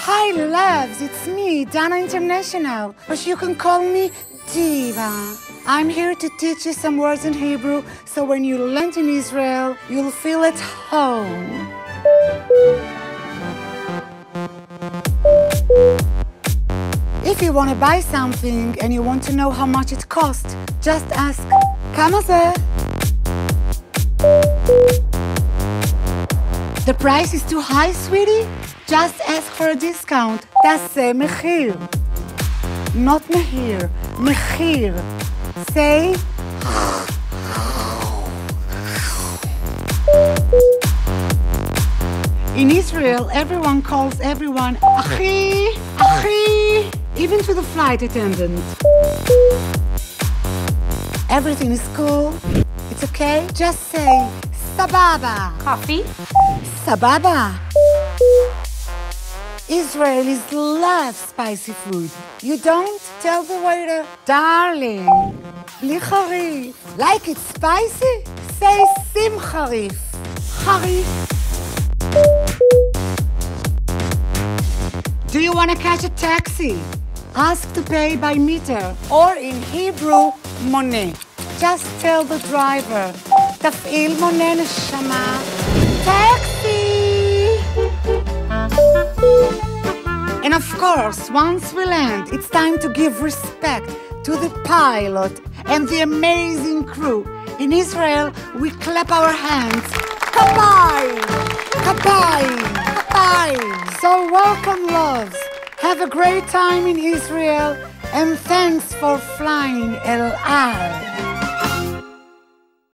Hi, loves. It's me, Dana International, but you can call me Diva. I'm here to teach you some words in Hebrew, so when you land in Israel, you'll feel at home. If you want to buy something and you want to know how much it costs, just ask, "Kama ze?" The price is too high, sweetie? Just ask for a discount. תעשה מחיר. Not מחיר, מחיר. Say, in Israel, everyone calls everyone Achi, Achi, even to the flight attendant. Everything is cool. It's okay. Just say, Sababa. Coffee? Sababa. Israelis love spicy food. You don't? Tell the waiter, darling, bli charif. Like it spicy? Say sim charif. Charif. Do you want to catch a taxi? Ask to pay by meter, or in Hebrew, money. Just tell the driver, תפעיל מונה נשמה, taxi! And of course, once we land, it's time to give respect to the pilot and the amazing crew. In Israel, we clap our hands. Kapai! Kapai! Kapai! So welcome, loves. Have a great time in Israel, and thanks for flying Int'L.